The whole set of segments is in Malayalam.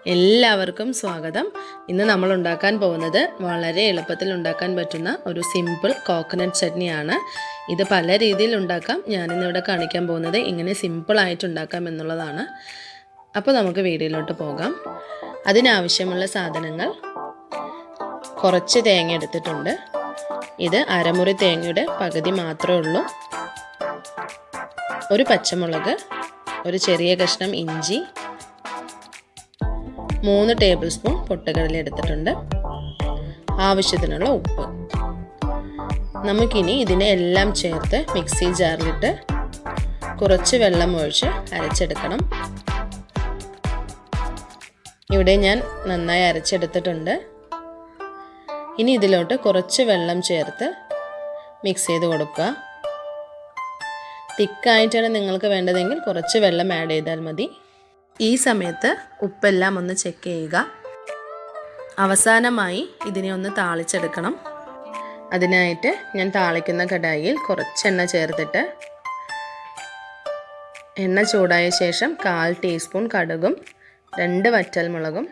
എല്ലാവർക്കും സ്വാഗതം. ഇന്ന് നമ്മൾ ഉണ്ടാക്കാൻ പോകുന്നത് വളരെ എളുപ്പത്തിൽ ഉണ്ടാക്കാൻ പറ്റുന്ന ഒരു സിമ്പിൾ കോക്കനട്ട് ചട്നിയാണ്. ഇത് പല രീതിയിൽ ഉണ്ടാക്കാം. ഞാനിന്നിവിടെ കാണിക്കാൻ പോകുന്നത് ഇങ്ങനെ സിമ്പിളായിട്ട് ഉണ്ടാക്കാം എന്നുള്ളതാണ്. അപ്പോൾ നമുക്ക് വീഡിയോയിലോട്ട് പോകാം. അതിനാവശ്യമുള്ള സാധനങ്ങൾ: കുറച്ച് തേങ്ങ എടുത്തിട്ടുണ്ട്. ഇത് അരമുറി തേങ്ങയുടെ പകുതി മാത്രമേ ഉള്ളൂ. ഒരു പച്ചമുളക്, ഒരു ചെറിയ കഷ്ണം ഇഞ്ചി, 3 ടേബിൾ സ്പൂൺ പൊട്ടുകടല എടുത്തിട്ടുണ്ട്. ആവശ്യത്തിനുള്ള ഉപ്പ്. നമുക്കിനി ഇതിനെ എല്ലാം ചേർത്ത് മിക്സി ജാറിലിട്ട് കുറച്ച് വെള്ളം ഒഴിച്ച് അരച്ചെടുക്കണം. ഇവിടെ ഞാൻ നന്നായി അരച്ചെടുത്തിട്ടുണ്ട്. ഇനി ഇതിലോട്ട് കുറച്ച് വെള്ളം ചേർത്ത് മിക്സ് ചെയ്ത് കൊടുക്കുക. തിക്കായിട്ടാണ് നിങ്ങൾക്ക് വേണ്ടതെങ്കിൽ കുറച്ച് വെള്ളം ആഡ് ചെയ്താൽ മതി. ഈ സമയത്ത് ഉപ്പെല്ലാം ഒന്ന് ചെക്ക് ചെയ്യുക. അവസാനമായി ഇതിനെ ഒന്ന് താളിച്ചെടുക്കണം. അതിനായിട്ട് ഞാൻ താളിക്കുന്ന കടായിൽ കുറച്ച് എണ്ണ ചേർത്തിട്ട് എണ്ണ ചൂടായ ശേഷം 1/4 ടീസ്പൂൺ കടുകും 2 വറ്റൽമുളകും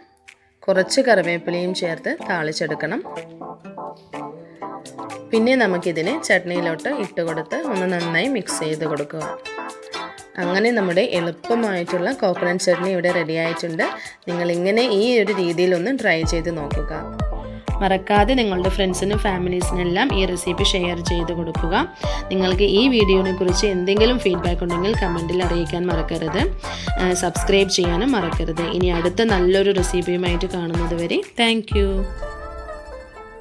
കുറച്ച് കറിവേപ്പിലയും ചേർത്ത് താളിച്ചെടുക്കണം. പിന്നെ നമുക്കിതിനെ ചട്നിയിലോട്ട് ഇട്ട് കൊടുത്ത് ഒന്ന് നന്നായി മിക്സ് ചെയ്ത് കൊടുക്കുക. അങ്ങനെ നമ്മുടെ എളുപ്പമായിട്ടുള്ള കോക്കനട്ട് ചട്നി ഇവിടെ റെഡി ആയിട്ടുണ്ട്. നിങ്ങളിങ്ങനെ ഈ ഒരു രീതിയിലൊന്ന് ട്രൈ ചെയ്ത് നോക്കുക. മറക്കാതെ നിങ്ങളുടെ ഫ്രണ്ട്സിനും ഫാമിലീസിനെല്ലാം ഈ റെസിപ്പി ഷെയർ ചെയ്ത് കൊടുക്കുക. നിങ്ങൾക്ക് ഈ വീഡിയോനെ കുറിച്ച് എന്തെങ്കിലും ഫീഡ്ബാക്ക് ഉണ്ടെങ്കിൽ കമൻറ്റിൽ അറിയിക്കാൻ മറക്കരുത്. സബ്സ്ക്രൈബ് ചെയ്യാനും മറക്കരുത്. ഇനി അടുത്ത നല്ലൊരു റെസിപ്പിയുമായിട്ട് കാണുന്നത് വരെ താങ്ക് യു.